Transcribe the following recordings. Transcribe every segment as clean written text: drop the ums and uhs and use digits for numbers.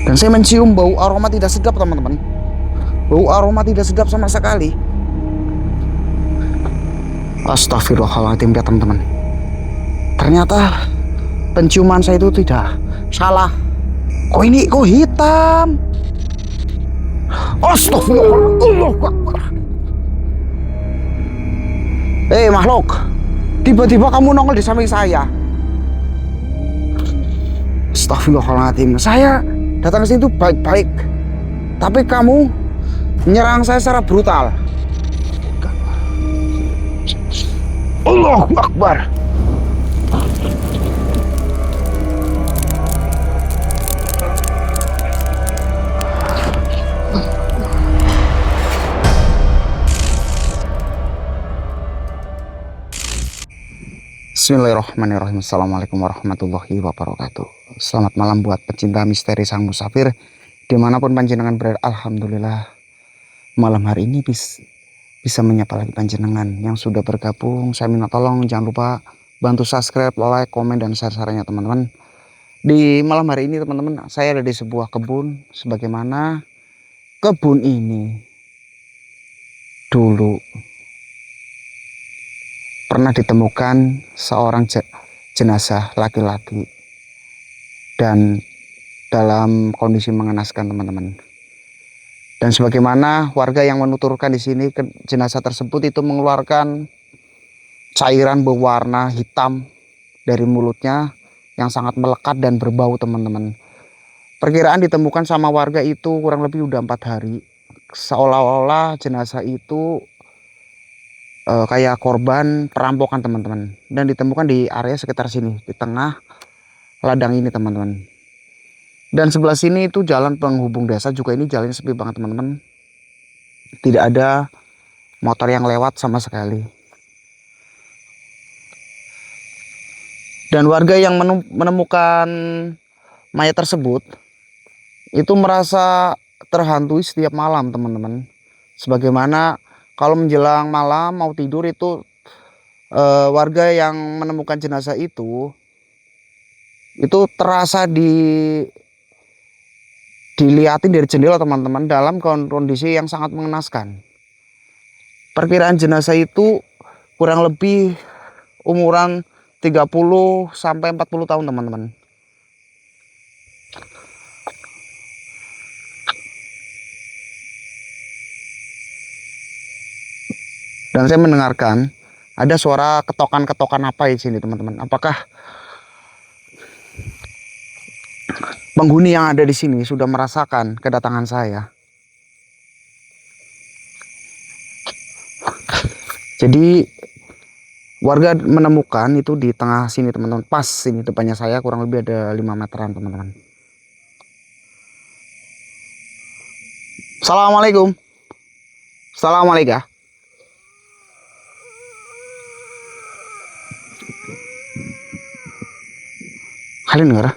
Dan saya mencium bau aroma tidak sedap, teman-teman. Bau aroma tidak sedap sama sekali. Astagfirullahaladzim ya teman-teman. Ternyata penciuman saya itu tidak salah. Kok ini kok hitam? Astagfirullahaladzim. Hei makhluk, tiba-tiba kamu nongol di samping saya. Astagfirullahaladzim. Saya datang ke sini tuh baik-baik, tapi kamu menyerang saya secara brutal. Allahu Akbar. Bismillahirrahmanirrahim. Assalamualaikum warahmatullahi wabarakatuh. Selamat malam buat pecinta misteri sang musafir dimanapun panjenengan berada. Alhamdulillah malam hari ini bisa menyapa lagi panjenengan yang sudah bergabung. Saya minta tolong jangan lupa bantu subscribe, like, komen, dan share-nya teman-teman. Di malam hari ini teman-teman, saya ada di sebuah kebun. Sebagaimana kebun ini dulu pernah ditemukan seorang jenazah laki-laki dan dalam kondisi mengenaskan teman-teman. Dan sebagaimana warga yang menuturkan di sini, jenazah tersebut itu mengeluarkan cairan berwarna hitam dari mulutnya yang sangat melekat dan berbau teman-teman. Perkiraan ditemukan sama warga itu kurang lebih udah 4 hari. Seolah-olah jenazah itu kayak korban perampokan teman-teman, dan ditemukan di area sekitar sini di tengah ladang ini teman-teman. Dan sebelah sini itu jalan penghubung desa juga, ini jalannya sepi banget teman-teman, tidak ada motor yang lewat sama sekali. Dan warga yang menemukan mayat tersebut itu merasa terhantui setiap malam teman-teman. Sebagaimana kalau menjelang malam mau tidur itu warga yang menemukan jenazah itu terasa dilihatin dari jendela teman-teman dalam kondisi yang sangat mengenaskan. Perkiraan jenazah itu kurang lebih umuran 30 sampai 40 tahun teman-teman. Dan saya mendengarkan ada suara ketokan-ketokan apa di sini teman-teman. Apakah penghuni yang ada di sini sudah merasakan kedatangan saya? Jadi warga menemukan itu di tengah sini teman-teman. Pas sini depannya saya, kurang lebih ada 5 meteran teman-teman. Assalamualaikum. Assalamualaikum. Kalian dengar?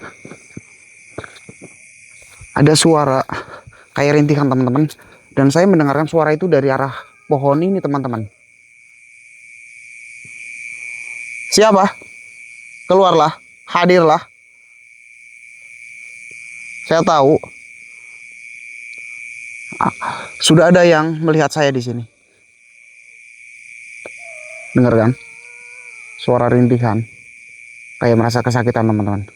Ada suara kayak rintihan teman-teman, dan saya mendengarkan suara itu dari arah pohon ini teman-teman. Siapa? Keluarlah, hadirlah. Saya tahu sudah ada yang melihat saya di sini. Dengar kan? Suara rintihan, kayak merasa kesakitan teman-teman.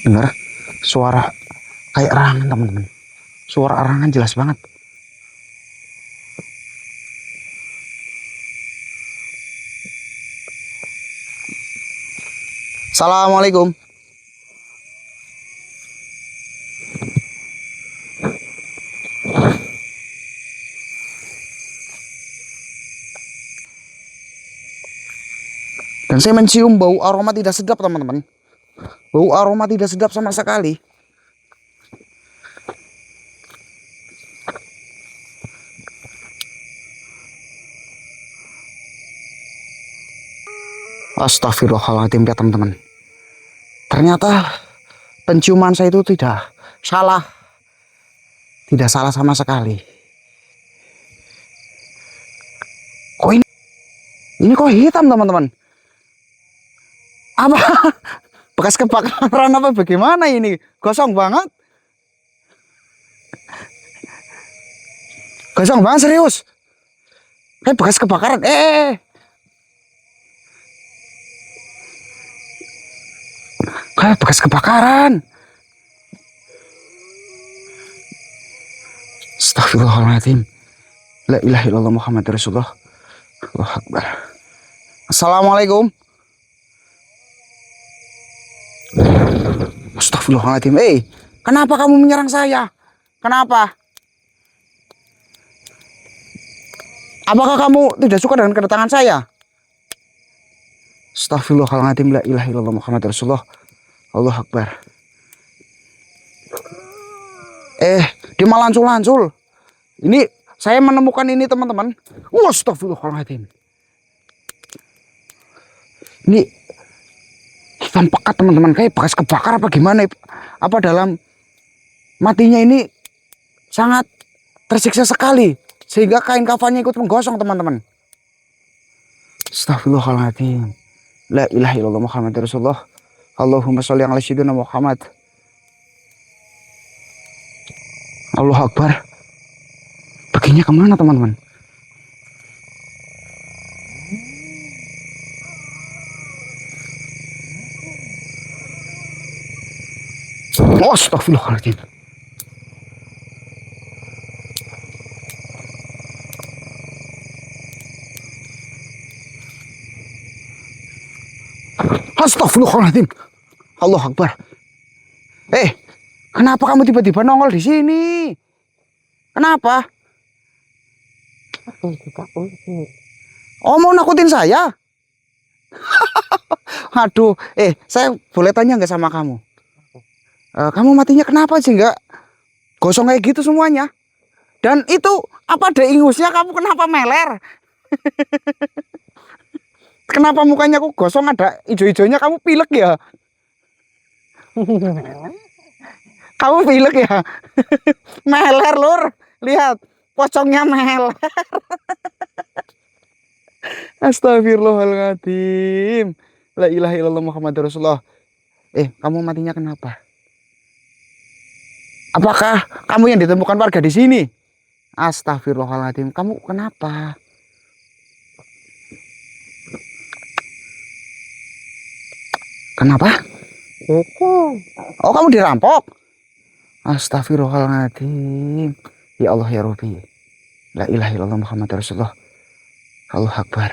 Dengar suara kayak erangan teman-teman. Suara erangan jelas banget. Assalamualaikum. Dan saya mencium bau aroma tidak sedap teman-teman. Bau aroma tidak sedap sama sekali. Astagfirullahaladzim ya teman-teman. Ternyata penciuman saya itu tidak salah. Tidak salah sama sekali. Kok ini kok hitam teman-teman? Apa? Bekas kebakaran apa bagaimana ini? Gosong banget. Gosong banget serius. Bekas kebakaran. Kayak bekas kebakaran. Astagfirullahaladzim. La ilaha illallah Muhammad Rasulullah. Allahu Akbar. Assalamualaikum. Astagfirullahaladzim. Kenapa kamu menyerang saya? Kenapa? Apakah kamu tidak suka dengan kedatangan saya? Astagfirullahaladzim. La ilaha illallah Muhammad Rasulullah. Allahu Akbar. Dia malah lancul-lancul. Ini saya menemukan ini teman-teman. Astagfirullahaladzim. Ini hitam pekat teman-teman. Kayak bekas kebakar apa gimana? Apa dalam matinya ini sangat tersiksa sekali. Sehingga kain kafannya ikut menggosong teman-teman. Astagfirullahaladzim. La ilaha illallah Muhammad Rasulullah. Allahumma sholli ala sayyidina Muhammad. Allahu Akbar. Perginya kemana teman-teman? Astagfirullahaladzim. Astagfirullahaladzim. Allahu Akbar. Kenapa kamu tiba-tiba nongol di sini? Kenapa? Aku juga pusing. Oh, mau nakutin saya? Aduh, saya boleh tanya nggak sama kamu? Kamu matinya kenapa sih nggak gosong kayak gitu semuanya? Dan itu apa ada ingusnya? Kamu kenapa meler? Kenapa mukanya kok gosong, ada ijo-ijonya? Kamu pilek ya? Kamu pilek ya? Meler lur. Lihat, pocongnya meler. Astagfirullahaladzim. La ilaha illallah Muhammad Rasulullah. Kamu matinya kenapa? Apakah kamu yang ditemukan warga di sini? Astagfirullahaladzim. Kamu kenapa? Kenapa? Oh, kamu dirampok? Astagfirullahaladzim. Ya Allah ya Rabbi. La ilaha illallah Muhammad Rasulullah. Allahu Akbar.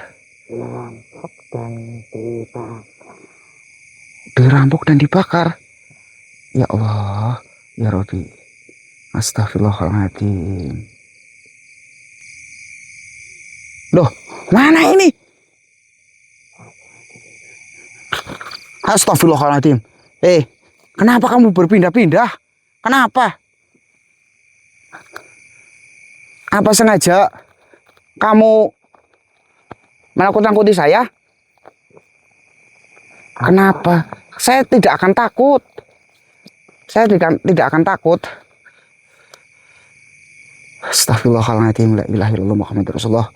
Dirampok dan dibakar. Ya Allah ya Rabbi. Astagfirullahaladzim. Loh, mana ini? Astagfirullahaladzim. Kenapa kamu berpindah-pindah? Kenapa? Apa sengaja kamu menakut-nakuti saya? Kenapa? Saya tidak akan takut. Saya tidak akan takut. Astagfirullahaladzim. La ilaha illallah Muhammad Rasulullah.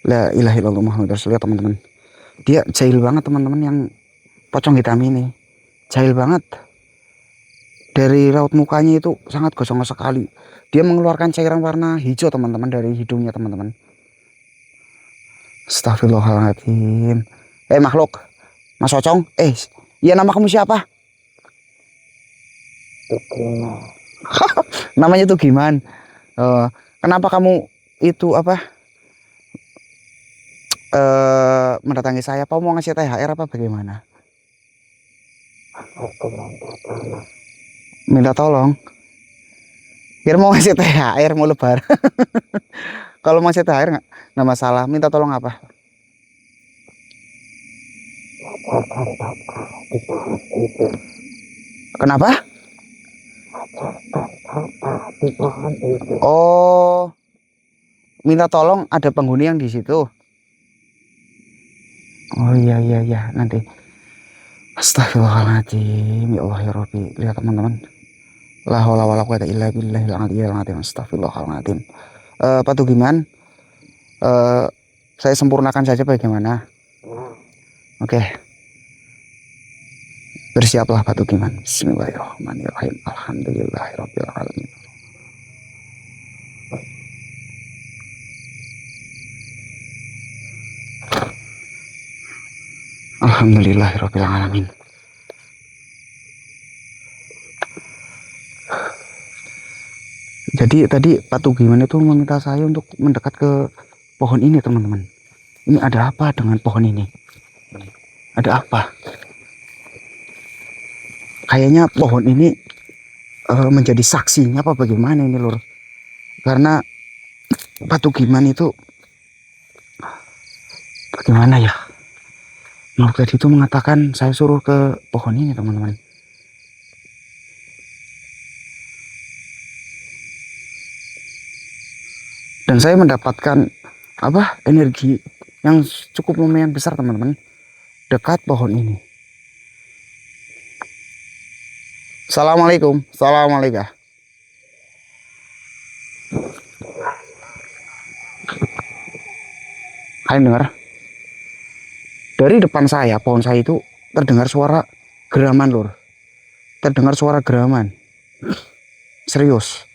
La ilaha illallah Muhammad Rasulullah teman-teman. Dia jahil banget teman-teman yang pocong hitam ini. Jahil banget. Dari raut mukanya itu sangat gosong sekali. Dia mengeluarkan cairan warna hijau teman-teman dari hidungnya teman-teman. Astagfirullahaladzim. Makhluk. Mas Ocong. Iya, nama kamu siapa? Tugiman. Namanya Tugiman. Kenapa kamu itu apa? Mendatangi saya. Apa mau ngasih THR apa bagaimana? Aku minta tolong. Minta tolong. Kira mau ngasih THR, mau lebar. Kalau mau ngasih THR nggak masalah. Minta tolong apa? Ajarkan bapak di pohon itu. Kenapa? Ajarkan bapak di pohon itu. Oh, minta tolong ada penghuni yang di situ. Oh iya nanti. Astagfirullahaladzim. Ya Allah ya Rabbi. Lihat teman-teman. La haula wala quwata illa billahil aliyyil azim. Astagfirullahaladzim. Pak Tugiman, saya sempurnakan saja bagaimana? Oke. Bersiaplah Pak Tugiman. Bismillahirrahmanirrahim. Alhamdulillahirabbil alamin. Alhamdulillahirabbil alamin. Jadi tadi Pak Tugiman itu meminta saya untuk mendekat ke pohon ini, teman-teman. Ini ada apa dengan pohon ini? Ada apa? Kayaknya pohon ini menjadi saksinya apa bagaimana ini, Lur? Karena Pak Tugiman itu bagaimana ya? Lur tadi itu mengatakan saya suruh ke pohon ini, teman-teman. Dan saya mendapatkan energi yang cukup lumayan besar, teman-teman, dekat pohon ini. Assalamualaikum. Assalamualaikum. Kalian dengar? Dari depan saya, pohon saya itu terdengar suara geraman, Lur. Terdengar suara geraman. Serius.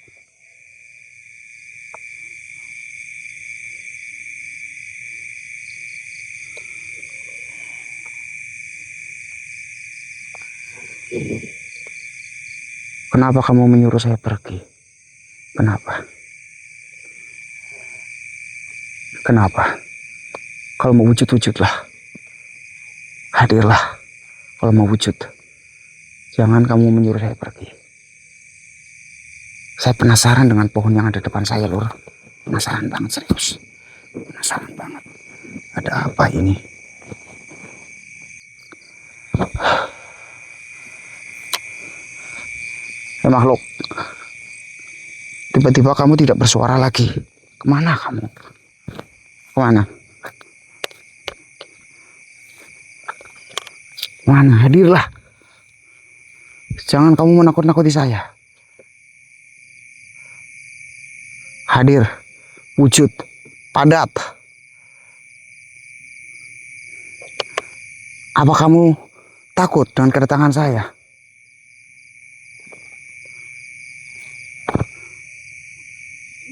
Kenapa kamu menyuruh saya pergi? Kenapa? Kenapa? Kalau mau wujud-wujudlah. Hadirlah. Kalau mau wujud. Jangan kamu menyuruh saya pergi. Saya penasaran dengan pohon yang ada depan saya, Lur. Penasaran banget, serius. Penasaran banget. Ada apa ini? Makhluk, tiba-tiba kamu tidak bersuara lagi. Kemana kamu? Kemana? Mana? Hadirlah. Jangan kamu menakut-nakuti saya. Hadir, wujud, padat. Apa kamu takut dengan kedatangan saya?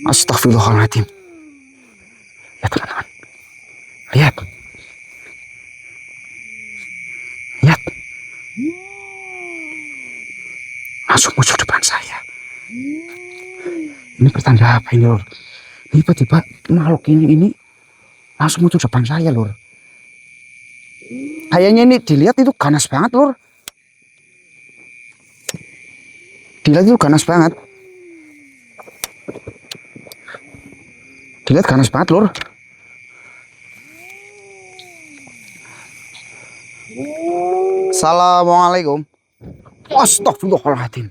Astagfirullahaladzim. Ya teman-teman, lihat, lihat, langsung muncul depan saya. Ini pertanda apa ini, Lur? Ini tiba-tiba makhluk ini langsung muncul depan saya, Lur. Kayaknya ini dilihat itu ganas banget, Lur. Dilihat itu ganas banget. Dilihat ganas banget, Lur. Assalamualaikum. Astagfirullahaladzim.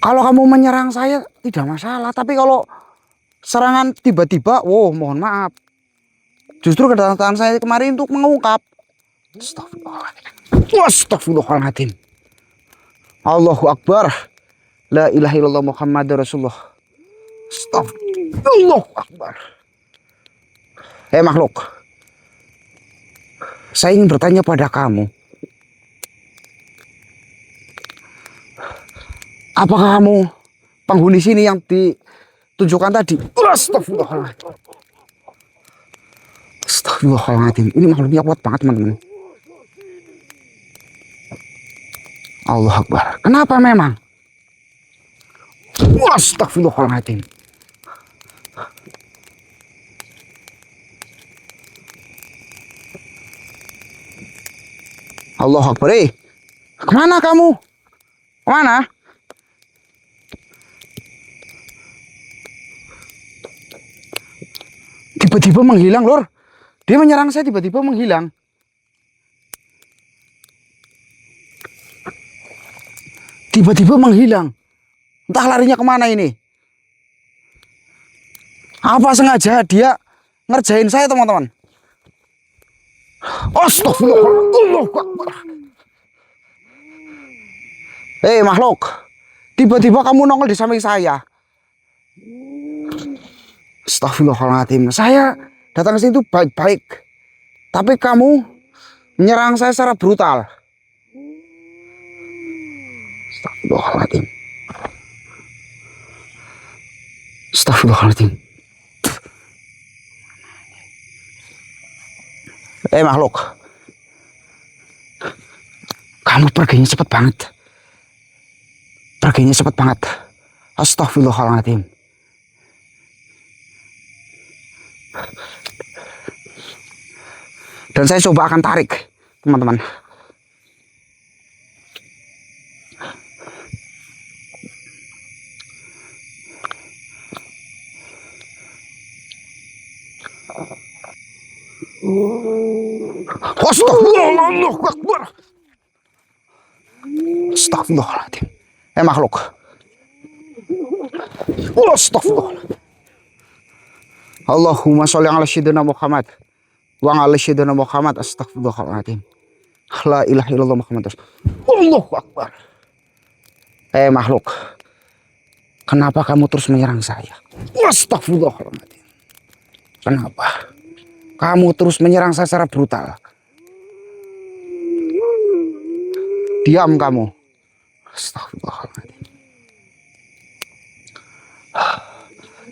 Kalau kamu menyerang saya tidak masalah, tapi kalau serangan tiba-tiba, mohon maaf. Justru kedatangan saya kemarin untuk mengungkap. Astagfirullahaladzim. Astagfirullahaladzim. Allahu Akbar. La ilaha illallah Muhammadur Rasulullah. Astagfirullah Akbar. Makhluk, saya ingin bertanya pada kamu. Apakah kamu penghuni sini yang ditunjukkan tadi? Astagfirullahaladzim. Astagfirullahaladzim. Ini makhluknya kuat banget, teman-teman. Allah Akbar. Kenapa memang? Astagfirullahaladzim. Allah Akbar. Kemana kamu? Kemana? Tiba-tiba menghilang, Lur. Dia menyerang saya, tiba-tiba menghilang. Tiba-tiba menghilang. Entah larinya kemana ini. Apa sengaja dia ngerjain saya, teman-teman? Astagfirullah. Hei makhluk, tiba-tiba kamu nongol di samping saya. Astagfirullahaladzim. Saya datang ke sini itu baik-baik, tapi kamu menyerang saya secara brutal. Astagfirullahaladzim. Astagfirullahaladzim. Makhluk, kamu perginya cepat banget. Perginya cepat banget. Astagfirullahaladzim. Dan saya coba akan tarik, teman-teman. Astagfirullahaladzim. Astagfirullahaladzim. Makhluk. Astagfirullahaladzim. Allahumma sholli ala sayyidina Muhammad wa ala sayyidina Muhammad. Astagfirullahaladzim. La ilaha illallah Muhammad. Allahu akbar. Makhluk, kenapa kamu terus menyerang saya? Astagfirullahaladzim. Kenapa kamu terus menyerang saya secara brutal? Diam kamu. Astagfirullahaladzim.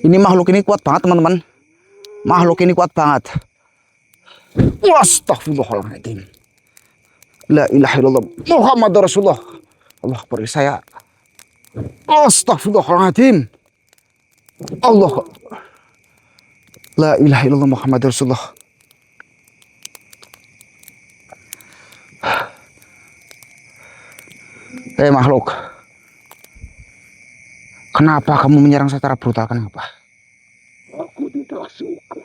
Ini makhluk ini kuat banget, teman-teman. Makhluk ini kuat banget. Astagfirullahaladzim. La ilaha illallah Muhammad Rasulullah. Allah akbar. Saya. Astagfirullahaladzim. Allah. La ilaha illallah Muhammad Rasulullah. Makhluk, kenapa kamu menyerang secara brutal? Kenapa? Aku tidak suka.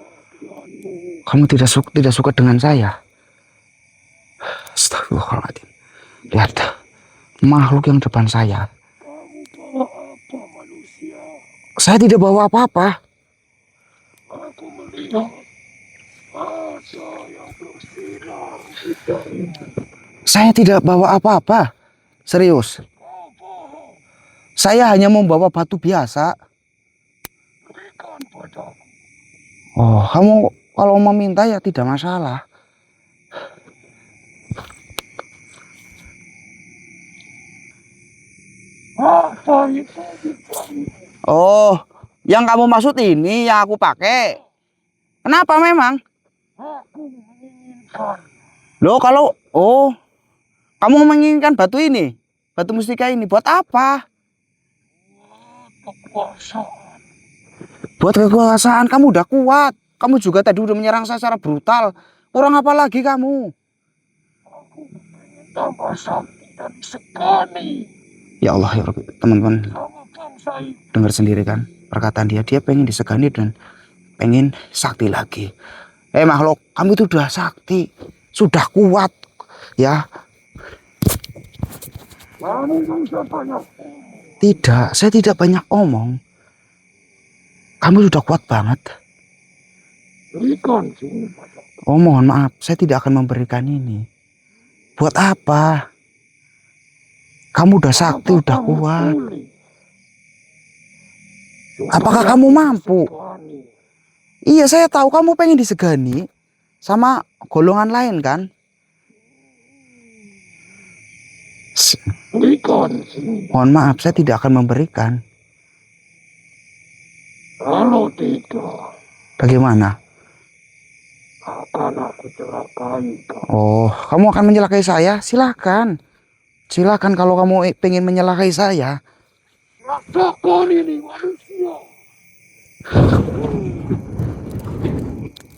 Kamu tidak suka dengan saya? Astagfirullahaladzim. Lihat makhluk yang depan saya. Kamu bawa apa manusia? Saya tidak bawa apa-apa. Aku melihat mata yang bersinar di dalam. Saya tidak bawa apa-apa. Serius. Saya hanya membawa batu biasa. Berikan padaku. Oh, kamu kalau meminta ya tidak masalah. Apa itu? Oh, yang kamu maksud ini yang aku pakai. Kenapa memang? Aku menginginkan. Loh kalau, kamu menginginkan batu ini? Batu mustika ini buat apa? Kekuasaan. Buat kekuasaan. Kamu udah kuat. Kamu juga tadi udah menyerang saya secara brutal. Kurang apa lagi kamu? Aku ingin tambah sakti dan disegani. Ya Allah ya Rabbi. Teman-teman Sama bangsa ini. dengar sendiri kan perkataan dia. Dia pengen disegani dan pengen sakti lagi. Makhluk, kamu itu udah sakti. Sudah kuat. Ya. Kamu sudah banyak. Tidak, saya tidak banyak omong. Kamu sudah kuat banget. Berikan sini padaku. Oh mohon maaf, saya tidak akan memberikan ini. Buat apa? Kamu udah sakti, udah kuat. Apakah kamu mampu? Iya, saya tahu kamu pengen disegani sama golongan lain kan? Berikan. Mohon maaf, saya tidak akan memberikan. Kalau tidak, Bagaimana? akan aku celakai kau. Oh, kamu akan menyelakai saya? Silakan. Silakan kalau kamu pengen menyelakai saya. Rasakan ini manusia.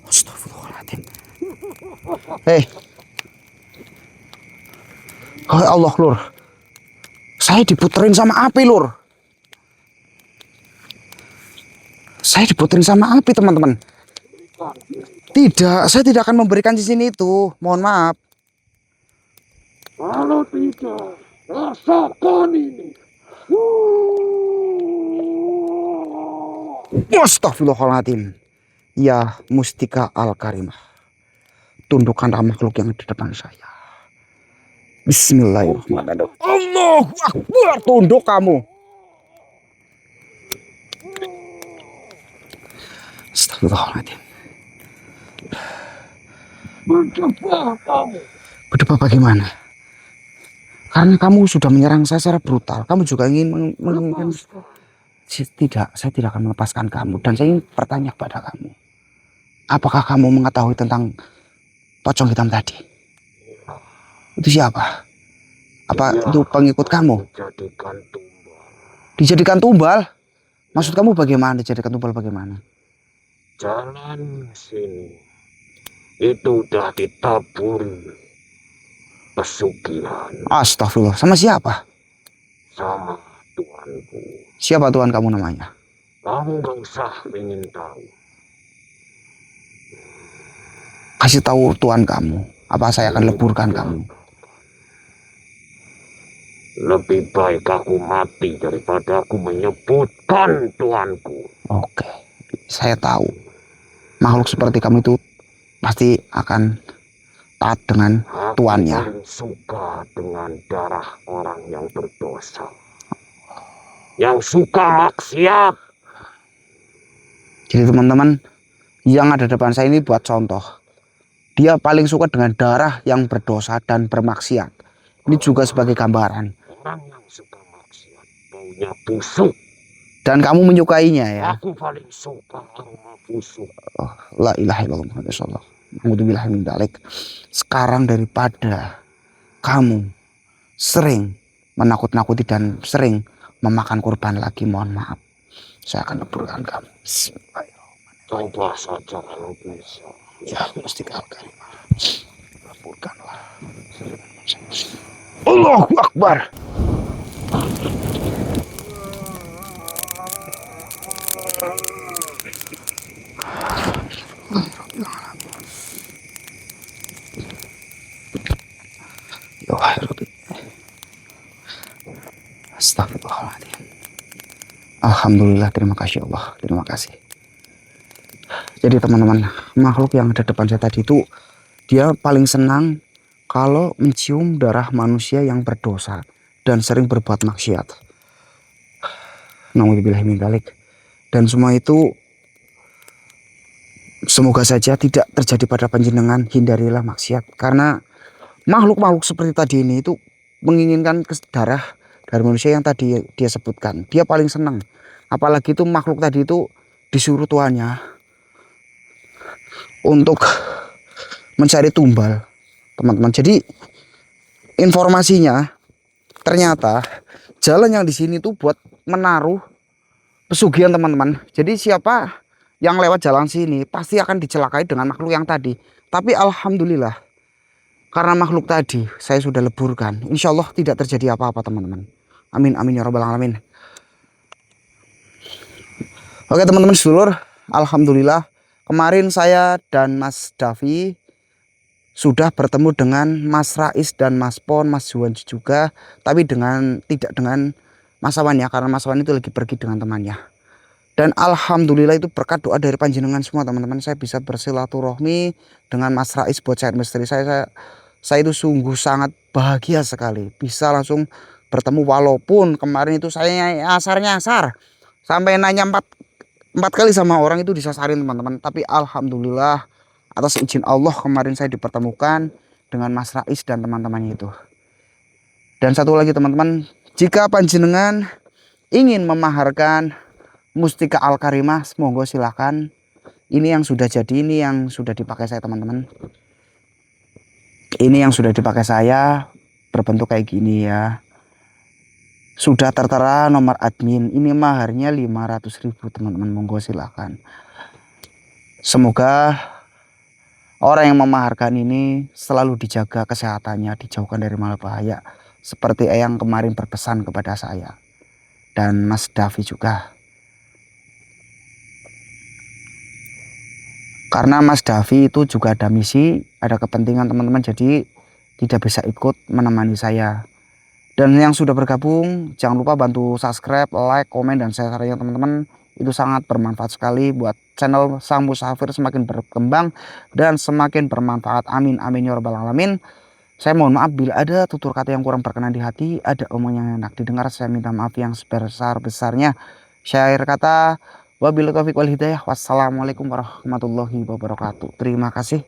Astagfirullahaladzim. Oh Allah, Lur. Saya diputerin sama api, Lur. Saya diputerin sama api, teman-teman. Tidak, saya tidak akan memberikan cincin itu. Mohon maaf. Kalau tidak, rasakan ini. Astagfirullahaladzim. Ya Mustika Al-Karimah. Tundukkanlah makhluk yang di depan saya. Bismillahirrahmanirrahim. Allahu Akbar. Tunduk kamu. Astagfirullahaladzim. Berdebah bagaimana? Karena kamu sudah menyerang saya secara brutal. Kamu juga ingin menginginkan. Tidak, saya tidak akan melepaskan kamu. Dan saya ingin bertanya kepada kamu. Apakah kamu mengetahui tentang pocong hitam tadi? Itu siapa? Apa itu pengikut kamu? Dijadikan tumbal? Maksud kamu bagaimana dijadikan tumbal bagaimana? Jalan sini itu udah ditaburi pesugihan. Astagfirullah. Sama siapa? Sama tuanku. Siapa tuan kamu namanya? Kamu gak usah ingin tahu. Kasih tahu tuan kamu. Apa saya akan leburkan kamu? Lebih baik aku mati daripada aku menyebutkan tuanku. Oke, saya tahu. Makhluk seperti kamu itu pasti akan taat dengan tuannya. Aku paling suka dengan darah orang yang berdosa. Yang suka maksiat. Jadi teman-teman, yang ada depan saya ini buat contoh. Dia paling suka dengan darah yang berdosa dan bermaksiat. Ini juga sebagai gambaran. Orang yang suka maksiat baunya busuk. Dan kamu menyukainya ya. Aku paling suka aroma busuk. Oh, la ilaha illallah Muhammadur Rasulullah. Alhamdulillah min dzalik. Sekarang daripada kamu sering menakut-nakuti dan sering memakan korban lagi, mohon maaf. Saya akan leburkan kamu. Bismillahirrahmanirrahim. Coba saja kalau bisa. Ya, mesti kali. Leburkanlah. Allahu Akbar. Ya Rabbi. Astagfirullahaladzim. Alhamdulillah, terima kasih Allah. Terima kasih. Jadi teman-teman, makhluk yang ada depan saya tadi itu dia paling senang kalau mencium darah manusia yang berdosa dan sering berbuat maksiat. Nauzubillahi min dzalik. Dan semua itu semoga saja tidak terjadi pada panjenengan. Hindarilah maksiat, karena makhluk-makhluk seperti tadi ini itu menginginkan darah dari manusia yang tadi dia sebutkan. Dia paling senang. Apalagi itu makhluk tadi itu disuruh tuannya untuk mencari tumbal, teman-teman. Jadi informasinya ternyata jalan yang di sini tuh buat menaruh pesugihan, teman-teman. Jadi siapa yang lewat jalan sini pasti akan dicelakai dengan makhluk yang tadi. Tapi alhamdulillah, karena makhluk tadi saya sudah leburkan. Insya Allah tidak terjadi apa-apa, teman-teman. Amin amin ya rabbal alamin. Oke teman-teman sedulur, alhamdulillah kemarin saya dan Mas Davi sudah bertemu dengan Mas Rais dan Mas Pon, Mas Juwanji juga, tapi tidak dengan Mas Awan ya, karena Mas Awan itu lagi pergi dengan temannya. Dan alhamdulillah itu berkat doa dari panjenengan semua, teman-teman. Saya bisa bersilaturahmi dengan Mas Rais buat chat misteri saya itu sungguh sangat bahagia sekali bisa langsung bertemu, walaupun kemarin itu saya nyasar sampai nanya empat kali sama orang itu disasarin, teman-teman. Tapi alhamdulillah atas izin Allah kemarin saya dipertemukan dengan Mas Rais dan teman-temannya itu. Dan satu lagi teman-teman, jika panjenengan ingin memaharkan Mustika Al-Karimah, monggo silakan. Ini yang sudah jadi, ini yang sudah dipakai saya, teman-teman. Ini yang sudah dipakai saya, berbentuk kayak gini ya. Sudah tertera nomor admin. Ini maharnya 500.000, teman-teman. Monggo silakan. Semoga orang yang memaharkan ini selalu dijaga kesehatannya, dijauhkan dari bahaya, seperti yang kemarin berpesan kepada saya dan Mas Davi juga. Karena Mas Davi itu juga ada misi, ada kepentingan, teman-teman, jadi tidak bisa ikut menemani saya. Dan yang sudah bergabung, jangan lupa bantu subscribe, like, komen, dan share-nya, teman-teman. Itu sangat bermanfaat sekali buat channel Sang Musafir semakin berkembang dan semakin bermanfaat. Amin amin ya rabbal alamin. Saya mohon maaf bila ada tutur kata yang kurang berkenan di hati, ada omong yang enak didengar, saya minta maaf yang sebesar-besarnya. Saya akhir kata, wabillahi taufiq wal hidayah. Wassalamualaikum warahmatullahi wabarakatuh. Terima kasih.